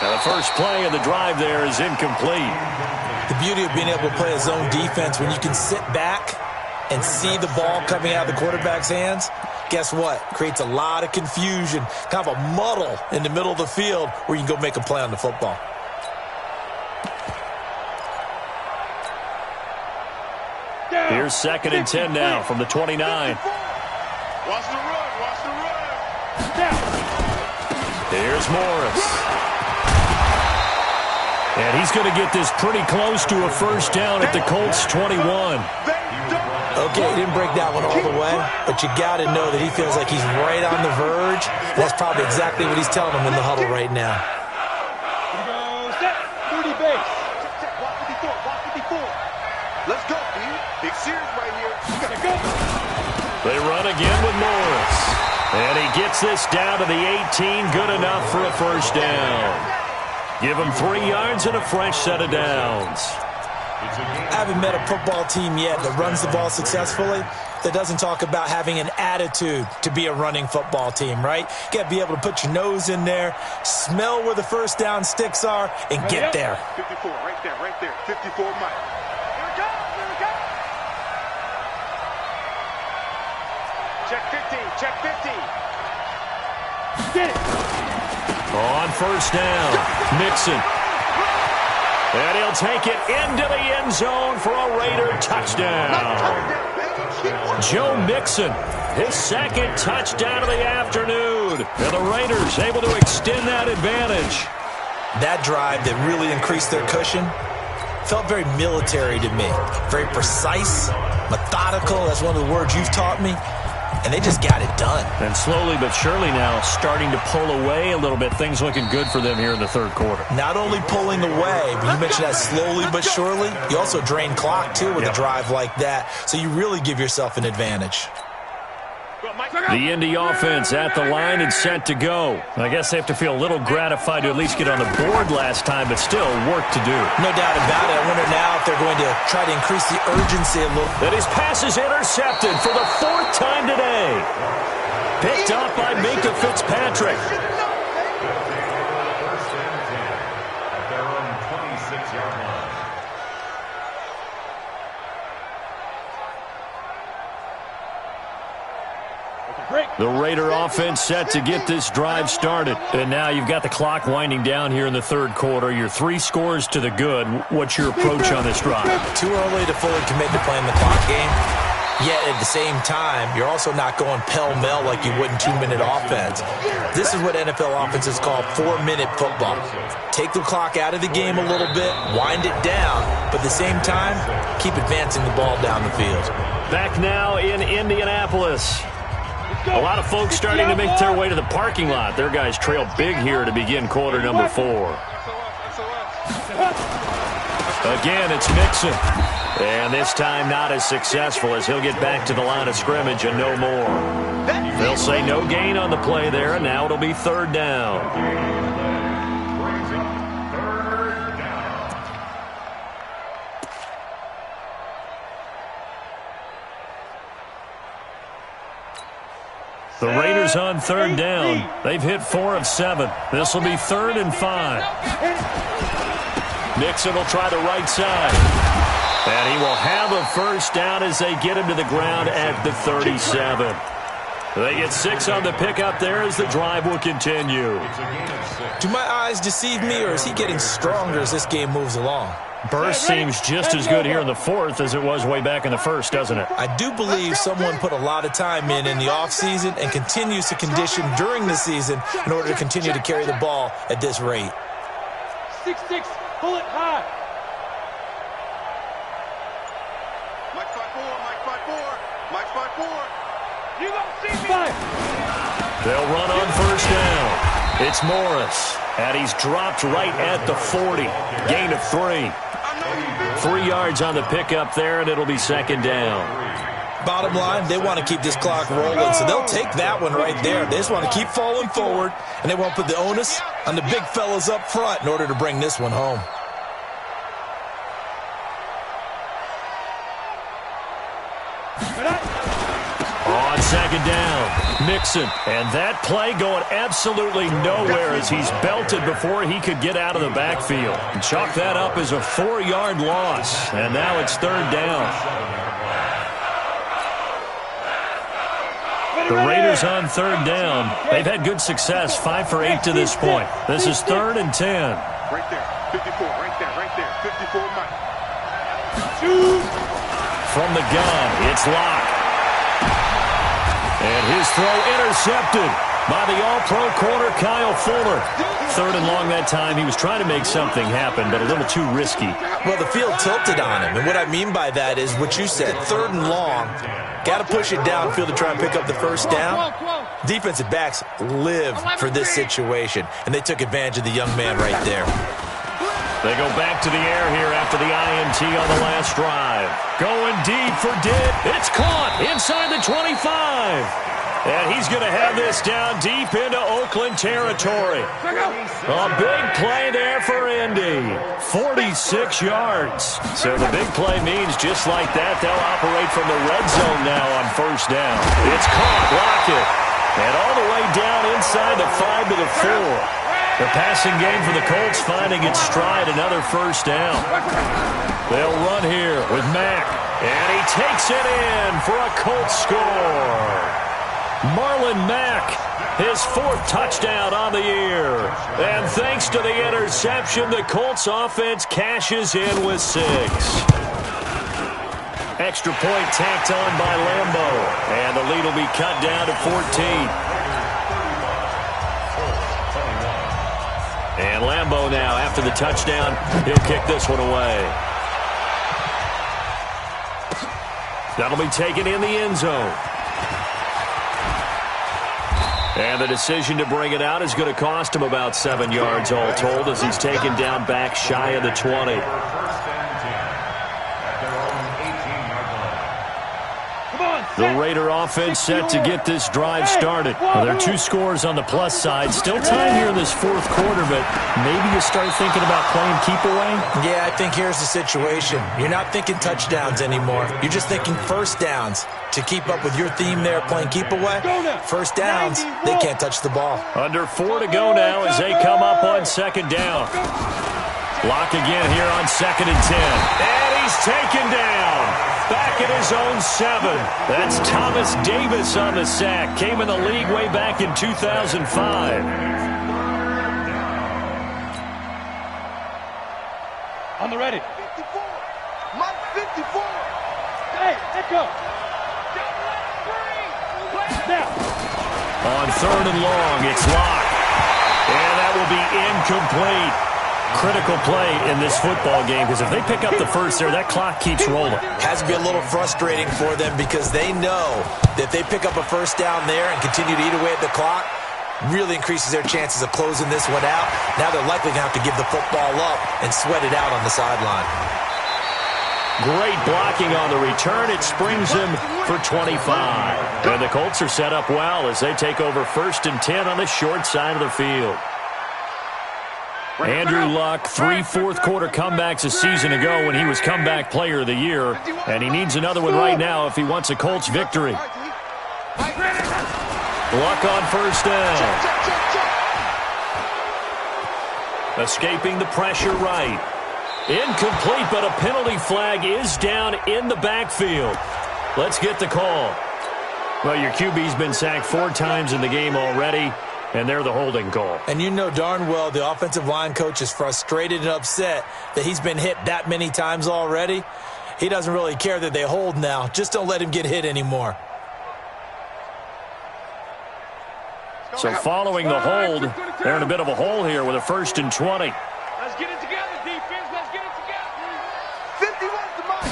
[SPEAKER 2] Now the first play of the drive there is incomplete.
[SPEAKER 4] The beauty of being able to play a zone defense when you can sit back and see the ball coming out of the quarterback's hands, guess what? Creates a lot of confusion, kind of a muddle in the middle of the field where you can go make a play on the football.
[SPEAKER 2] Here's 2nd and 10 now from the 29.
[SPEAKER 3] Watch the run, watch the run.
[SPEAKER 2] Here's Morris. And he's going to get this pretty close to a first down at the Colts 21.
[SPEAKER 4] Okay, he didn't break that one all the way, but you got to know that he feels like he's right on the verge. That's probably exactly what he's telling them in the huddle right now.
[SPEAKER 3] Let's go, dude. Big series right here. You gotta go.
[SPEAKER 2] They run again with Morris. And he gets this down to the 18. Good enough for a first down. Give him 3 yards and a fresh set of downs.
[SPEAKER 4] I haven't met a football team yet that runs the ball successfully that doesn't talk about having an attitude to be a running football team, right? You got to be able to put your nose in there, smell where the first down sticks are, and get there.
[SPEAKER 3] 54, right there, right there. 54 Mike. Here we go, here we go. Check 15, check 15. Get it.
[SPEAKER 2] On first down, Mixon. And he'll take it into the end zone for a Raider touchdown. Joe Mixon, his 2nd touchdown of the afternoon. And the Raiders able to extend that advantage.
[SPEAKER 4] That drive that really increased their cushion felt very military to me. Very precise, methodical. That's one of the words you've taught me. And they just got it done.
[SPEAKER 2] And slowly but surely now starting to pull away a little bit. Things looking good for them here in the 3rd quarter.
[SPEAKER 4] Not only pulling away, but you mentioned that slowly but surely. You also drain clock, too, with a drive like that. So you really give yourself an advantage.
[SPEAKER 2] The Indy offense at the line and set to go. I guess they have to feel a little gratified to at least get on the board last time, but still work to do.
[SPEAKER 4] No doubt about it. I wonder now if they're going to try to increase the urgency a little.
[SPEAKER 2] And his pass is intercepted for the 4th time today. Picked up by Minka Fitzpatrick.
[SPEAKER 5] First and 10 at their own 26-yard line.
[SPEAKER 2] The Raider offense set to get this drive started. And now you've got the clock winding down here in the 3rd quarter. You're 3 scores to the good. What's your approach on this drive?
[SPEAKER 4] Too early to fully commit to playing the clock game. Yet at the same time, you're also not going pell-mell like you would in 2-minute offense. This is what NFL offenses call 4-minute football. Take the clock out of the game a little bit, wind it down, but at the same time, keep advancing the ball down the field.
[SPEAKER 2] Back now in Indianapolis. A lot of folks starting to make their way to the parking lot. Their guys trail big here to begin quarter number 4. Again, it's Mixon. And this time not as successful as he'll get back to the line of scrimmage and no more. They'll say no gain on the play there, and now it'll be 3rd down. The Raiders on 3rd down. They've hit 4 of 7. This will be 3rd and 5. Mixon will try the right side. And he will have a first down as they get him to the ground at the 37. They get 6 on the pickup there as the drive will continue.
[SPEAKER 4] Do my eyes deceive me, or is he getting stronger as this game moves along?
[SPEAKER 2] Burst seems just as good here in the 4th as it was way back in the 1st, doesn't it?
[SPEAKER 4] I do believe someone put a lot of time in the offseason and continues to condition during the season in order to continue to carry the ball at this rate.
[SPEAKER 3] 6-6, pull it high. Mike 5-4, Mike 5-4, Mike 5-4. You don't see me.
[SPEAKER 2] They'll run on first down. It's Morris, and he's dropped right at the 40. Gain of 3. 3 yards on the pickup there, and it'll be 2nd down.
[SPEAKER 4] Bottom line, they want to keep this clock rolling, so they'll take that one right there. They just want to keep falling forward, and they won't put the onus on the big fellas up front in order to bring this one home.
[SPEAKER 2] On 2nd down, Mixon, and that play going absolutely nowhere as he's belted before he could get out of the backfield. And chalk that up as a 4-yard loss, and now it's 3rd down. The Raiders on 3rd down. They've had good success, 5 for 8 to this point. This is 3rd and 10.
[SPEAKER 3] Right there, 54, right there, 54 Mike.
[SPEAKER 2] From the gun, it's Locke. And his throw intercepted by the all-pro corner, Kyle Fuller. 3rd and long that time. He was trying to make something happen, but a little too risky.
[SPEAKER 4] Well, the field tilted on him, and what I mean by that is what you said, 3rd and long. Got to push it downfield to try and pick up the first down. Defensive backs live for this situation, and they took advantage of the young man right there.
[SPEAKER 2] They go back to the air here after the INT on the last drive. Going deep for Ditt. It's caught inside the 25. And he's going to have this down deep into Oakland territory. A big play there for Indy. 46 yards. So the big play means just like that, they'll operate from the red zone now on 1st down. It's caught. Lockett. And all the way down inside the 5 to the 4. The passing game for the Colts finding its stride, another 1st down. They'll run here with Mack. And he takes it in for a Colts score. Marlon Mack, his 4th touchdown on the year. And thanks to the interception, the Colts offense cashes in with 6. Extra point tacked on by Lambo. And the lead will be cut down to 14. And Lambo now, after the touchdown, he'll kick this one away. That'll be taken in the end zone. And the decision to bring it out is going to cost him about 7 yards all told as he's taken down back shy of the 20. The Raider offense set to get this drive started. Well, there are 2 scores on the plus side. Still time here in this 4th quarter, but maybe you start thinking about playing keep away?
[SPEAKER 4] Yeah, I think here's the situation. You're not thinking touchdowns anymore. You're just thinking 1st downs. To keep up with your theme there, playing keep away, 1st downs, they can't touch the ball.
[SPEAKER 2] Under 4 to go now as they come up on 2nd down. Lock again here on 2nd and 10. And he's taken down. Back at his own 7. That's Thomas Davis on the sack. Came in the league way back in 2005.
[SPEAKER 3] On the ready. 54. Mike 54. Hey, let go. Now.
[SPEAKER 2] On 3rd and long, it's Locke. And that will be incomplete. Critical play in this football game because if they pick up the 1st there, that clock keeps rolling.
[SPEAKER 4] Has to be a little frustrating for them because they know that if they pick up a 1st down there and continue to eat away at the clock, really increases their chances of closing this one out. Now they're likely going to have to give the football up and sweat it out on the sideline.
[SPEAKER 2] Great blocking on the return. It springs him for 25. And the Colts are set up well as they take over 1st and 10 on the short side of the field. Andrew Luck, 3 fourth-quarter comebacks a season ago when he was comeback player of the year, and he needs another one right now if he wants a Colts victory. Luck on 1st down. Escaping the pressure right. Incomplete, but a penalty flag is down in the backfield. Let's get the call. Well, your QB's been sacked 4 times in the game already. And they're the holding call. And you know darn well the offensive line coach is frustrated and upset that he's been hit that many times already. He doesn't really care that they hold now. Just don't let him get hit anymore. So following the hold, they're in a bit of a hole here with a 1st and 20.
[SPEAKER 3] Let's get it together, defense. Let's get it together. 51's the mark.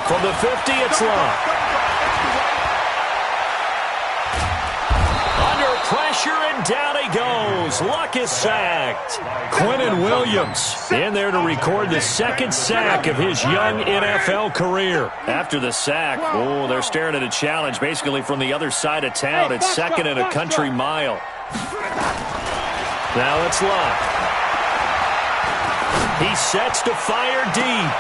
[SPEAKER 2] From the 50, it's Locke. Pressure, and down he goes. Luck is sacked. Quinnen Williams in there to record the 2nd sack of his young NFL career. After the sack, they're staring at a challenge basically from the other side of town. It's 2nd and a country mile. Now it's Luck. He sets to fire deep.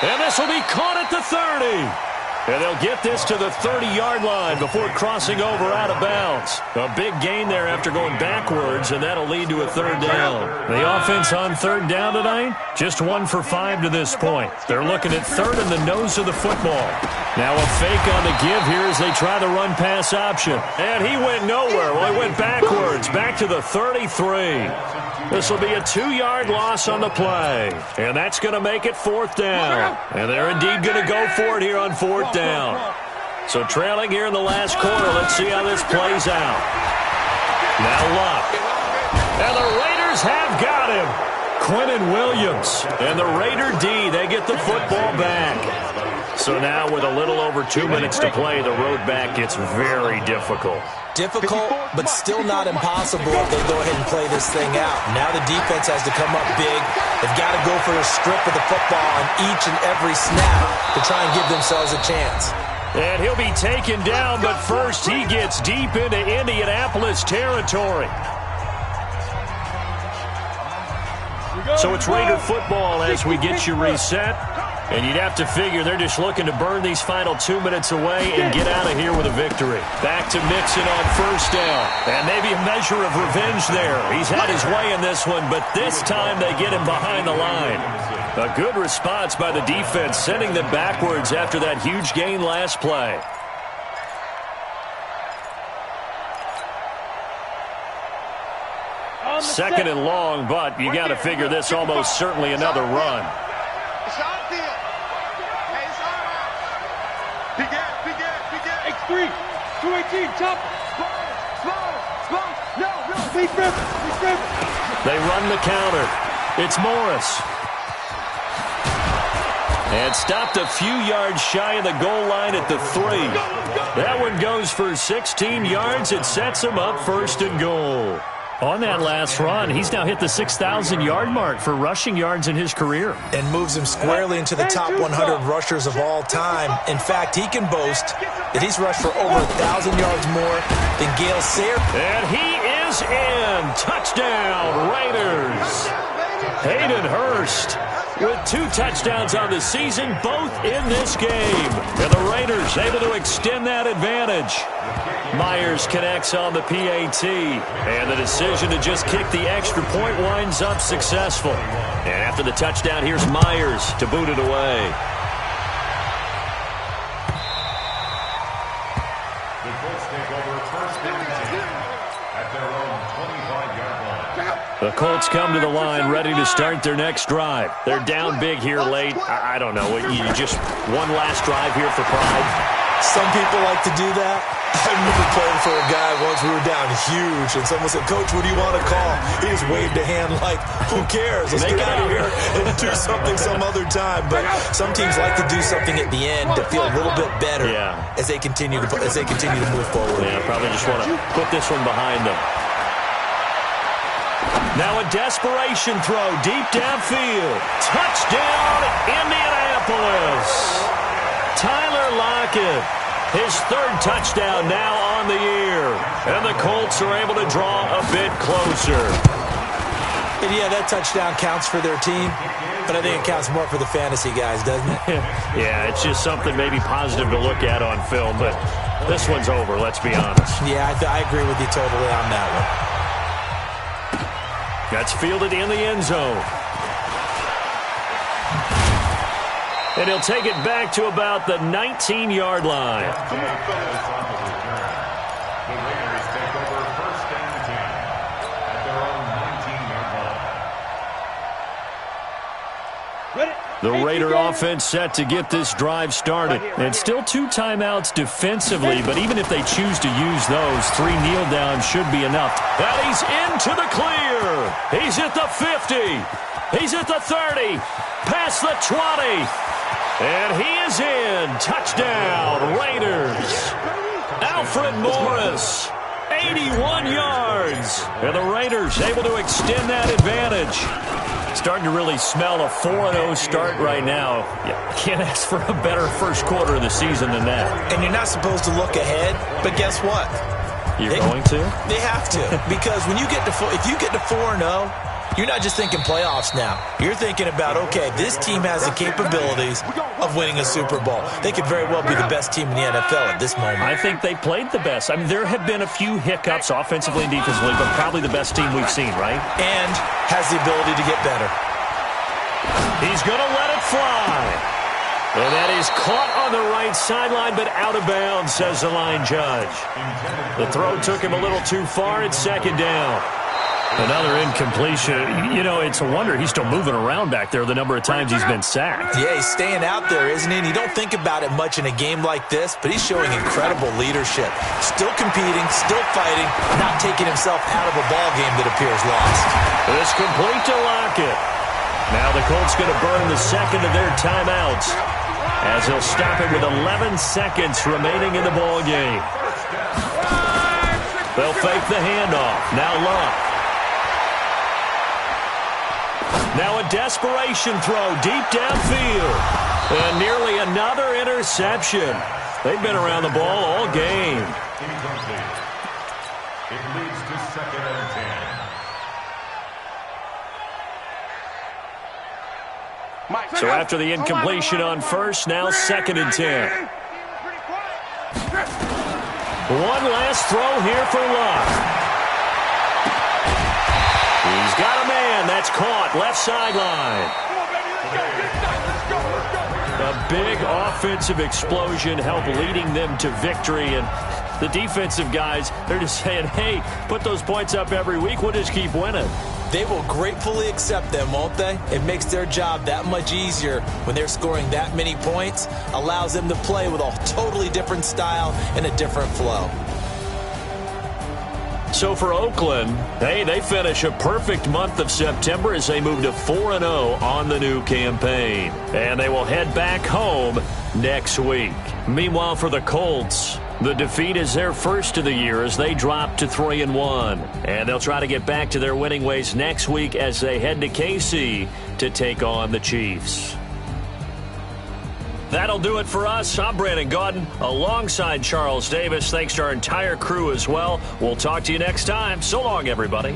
[SPEAKER 2] And this will be caught at the 30. And they'll get this to the 30-yard line before crossing over out of bounds. A big gain there after going backwards, and that'll lead to a third down. The offense on third down tonight, just 1 for 5 to this point. They're looking at third in the nose of the football. Now a fake on the give here as they try the run-pass option. And he went nowhere. Well, he went backwards, back to the 33. This will be a 2-yard loss on the play. And that's going to make it fourth down. And they're indeed going to go for it here on fourth down. So trailing here in the last quarter. Let's see how this plays out. Now Luck. And the Raiders have got him. Quinnen Williams. And the Raider D, they get the football back. So now with a little over 2 minutes to play, the road back gets very difficult.
[SPEAKER 4] Difficult, but still not impossible if they go ahead and play this thing out. Now the defense has to come up big. They've got to go for a strip of the football on each and every snap to try and give themselves a chance.
[SPEAKER 2] And he'll be taken down, but first he gets deep into Indianapolis territory. So it's Raider football as we get you reset. And you'd have to figure they're just looking to burn these final 2 minutes away and get out of here with a victory. Back to Mixon on first down. And maybe a measure of revenge there. He's had his way in this one, but this time they get him behind the line. A good response by the defense, sending them backwards after that huge gain last play. Second and long, but you got to figure this almost certainly another run.
[SPEAKER 3] X3, 218, chop. No.
[SPEAKER 2] They run the counter. It's Morris. And stopped a few yards shy of the goal line at the 3. That one goes for 16 yards. It sets him up first and goal. On that last run, he's now hit the 6,000-yard mark for rushing yards in his career.
[SPEAKER 4] And moves him squarely into the top 100 rushers of all time. In fact, he can boast that he's rushed for over 1,000 yards more than Gale Sayre.
[SPEAKER 2] And he is in. Touchdown, Raiders. Hayden Hurst with 2 touchdowns on the season, both in this game. And the Raiders able to extend that advantage. Myers connects on the PAT. And the decision to just kick the extra point winds up successful. And after the touchdown, here's Myers to boot it away.
[SPEAKER 5] The Colts take over first and 10 at their own 25-yard line.
[SPEAKER 2] The Colts come to the line ready to start their next drive. They're down big here late. I don't know. You just one last drive here for pride.
[SPEAKER 4] Some people like to do that. I remember playing for a guy once. We were down huge, and someone said, "Coach, what do you want to call?" He just waved a hand like, "Who cares? Let's get out of here and do something some other time." But some teams like to do something at the end to feel a little bit better as they continue to move forward.
[SPEAKER 2] Yeah, probably just want to put this one behind them. Now a desperation throw deep downfield. Touchdown, Indianapolis. Tyler Lockett, his 3rd touchdown now on the year. And the Colts are able to draw a bit closer.
[SPEAKER 4] And yeah, that touchdown counts for their team, but I think it counts more for the fantasy guys, doesn't it?
[SPEAKER 2] Yeah, it's just something maybe positive to look at on film, but this one's over, let's be honest.
[SPEAKER 4] Yeah, I agree with you totally on that one.
[SPEAKER 2] That's fielded in the end zone. And he'll take it back to about the 19-yard line.
[SPEAKER 5] The Raiders take over first and 10 at their own 19-yard line.
[SPEAKER 2] The Raider offense set to get this drive started. And still 2 timeouts defensively, but even if they choose to use those, 3 kneel downs should be enough. And he's into the clear. He's at the 50. He's at the 30. Past the 20. And he is in. Touchdown, Raiders. Alfred Morris, 81 yards. And the Raiders able to extend that advantage. Starting to really smell a 4-0 start right now. You can't ask for a better first quarter of the season than that.
[SPEAKER 4] And you're not supposed to look ahead, but guess what?
[SPEAKER 2] You're going to?
[SPEAKER 4] They have to. Because when you get to if you get to 4-0, you're not just thinking playoffs now. You're thinking about, okay, this team has the capabilities of winning a Super Bowl. They could very well be the best team in the NFL at this moment.
[SPEAKER 2] I think they played the best. I mean, there have been a few hiccups offensively and defensively, but probably the best team we've seen, right?
[SPEAKER 4] And has the ability to get better.
[SPEAKER 2] He's going to let it fly. And that is caught on the right sideline, but out of bounds, says the line judge. The throw took him a little too far. It's second down. Another incompletion. You know, it's a wonder he's still moving around back there the number of times he's been sacked.
[SPEAKER 4] Yeah, he's staying out there, isn't he? And you don't think about it much in a game like this, but he's showing incredible leadership. Still competing, still fighting, not taking himself out of a ball game that appears lost.
[SPEAKER 2] It's complete to Lockett. Now the Colts going to burn the second of their timeouts as he'll stop it with 11 seconds remaining in the ball game. They'll fake the handoff. Now Luck. Now a desperation throw deep downfield. And nearly another interception. They've been around the ball all game.
[SPEAKER 5] Incomplete. It leads to 2nd and 10.
[SPEAKER 2] So after the incompletion on first, now 2nd and 10. One last throw here for Luck. He's got a man. That's caught. Left sideline. A big offensive explosion helped leading them to victory. And the defensive guys, they're just saying, hey, put those points up every week. We'll just keep winning.
[SPEAKER 4] They will gratefully accept them, won't they? It makes their job that much easier when they're scoring that many points. Allows them to play with a totally different style and a different flow.
[SPEAKER 2] So for Oakland, hey, they finish a perfect month of September as they move to 4-0 on the new campaign. And they will head back home next week. Meanwhile, for the Colts, the defeat is their first of the year as they drop to 3-1. And they'll try to get back to their winning ways next week as they head to KC to take on the Chiefs. That'll do it for us. I'm Brandon Gaudin alongside Charles Davis. Thanks to our entire crew as well. We'll talk to you next time. So long, everybody.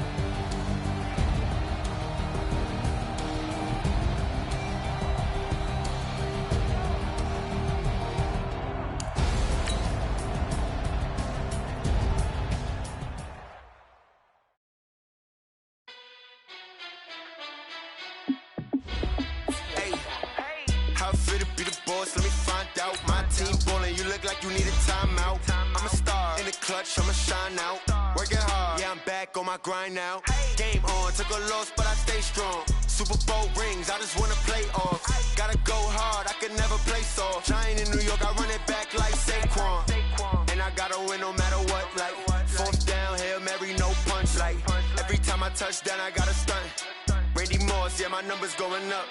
[SPEAKER 6] Grind now. Game on, took a loss, but I stay strong. Super Bowl rings, I just wanna play off. Gotta go hard, I can never play soft. Giant in New York, I run it back like Saquon. And I gotta win no matter what. Like, fourth down, Hail Mary, no punch. Like, every time I touch down, I gotta stunt. Randy Moss, yeah, my number's going up.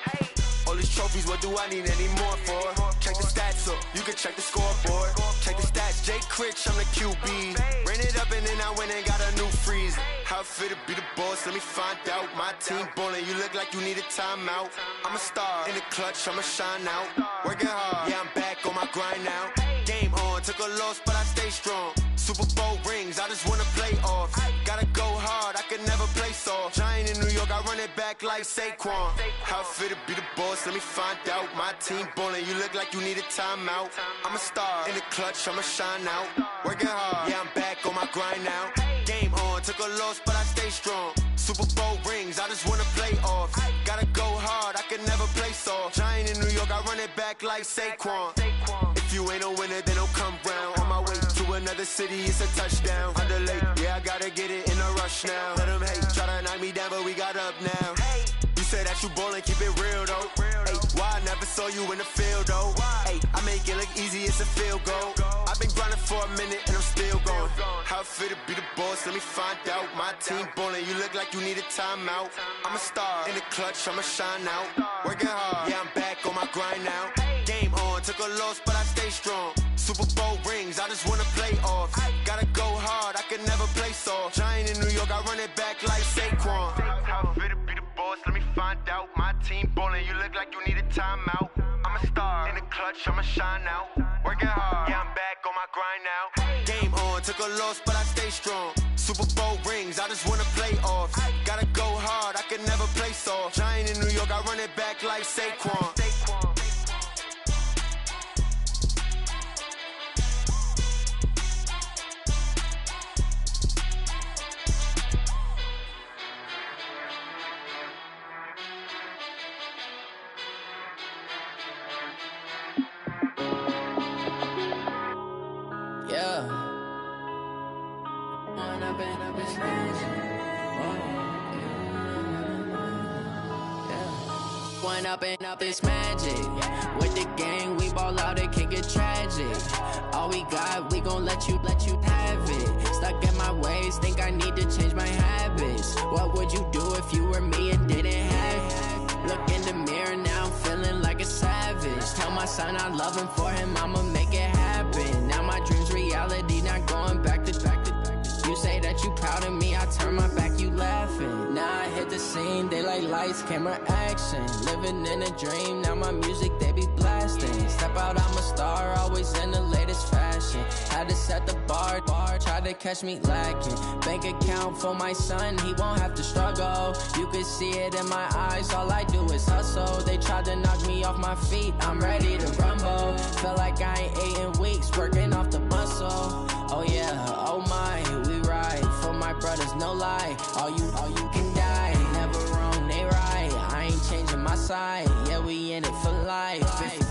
[SPEAKER 6] All these trophies, what do I need any more for? Check the stats up, you can check the scoreboard. Check the stats, Jay Critch, I'm the QB. Ran it up and then I went and got a new freeze. How it feel to be the boss, let me find out. My team ballin', you look like you need a timeout. I'm a star, in the clutch, I'ma shine out. Working hard, yeah, I'm back on my grind now. Game on, took a loss, but I stay strong. Super Bowl rings, I just wanna play off. Gotta go hard, I can never play soft. Giant in New York, I run it back like Saquon. How it feel to be the boss, let me find out. My team ballin', you look like you need a timeout. I'm a star, in the clutch, I'ma shine out. Working hard, yeah, I'm back on my grind now. Game on, took a loss, but I stay strong. Super Bowl rings, I just wanna play off. Gotta go hard, I can never play soft. Giant in New York, I run it back like Saquon. If you ain't a winner, then don't come round. On my way to another city, it's a touchdown. Underlay, yeah, I gotta get it in a rush now. Let them hate, try to knock me down, but we got up now. You said that you ballin', keep it real though. Ay, why I never saw you in the field though? Ay, I make it look easy, it's a field goal. I've been grinding for a minute and I'm still going. How it feel to be the boss, let me find out. My team ballin', you look like you need a timeout. I'm a star, in the clutch, I'ma shine out. Working hard, yeah, I'm back on my grind now. Game on, took a loss, but I stay strong. Super Bowl rings, I just wanna play off. Gotta go hard, I can never play soft. Giant in New York, I run it back like Saquon. How it feel to be the boss, let me find out. My team ballin', you look like you need a timeout. I'm a star, in the clutch, I'ma shine out. Working hard, yeah, I'm back on my grind now. Game on, took a loss, but I stay strong. Super Bowl rings, I just wanna play off. Gotta go hard, I can never play soft. Giant in New York, I run it back like Saquon.
[SPEAKER 1] Up this magic. With the gang, we ball out, it can get tragic. All we got, we gon' let you have it. Stuck in my ways, think I need to change my habits. What would you do if you were me and didn't have it? Look in the mirror, now I'm feeling like a savage. Tell my son I love him, for him I'ma make it happen. Now my dream's reality, not going back to. You say that you proud of me, I turn my back, you laughing. Now I hit the scene, they like lights, camera, action. Living in a dream, now my music, they be blasting. Step out, I'm a star, always in the latest fashion. Had to set the bar, try to catch me lacking. Bank account for my son, he won't have to struggle. You can see it in my eyes, all I do is hustle. They tried to knock me off my feet, I'm ready to rumble. Feel like I ain't ate in weeks, working off the muscle. Oh yeah, oh my, we ride for my brothers, no lie. All you can die, never wrong, they right. I ain't changing my side, yeah, we in it for life. If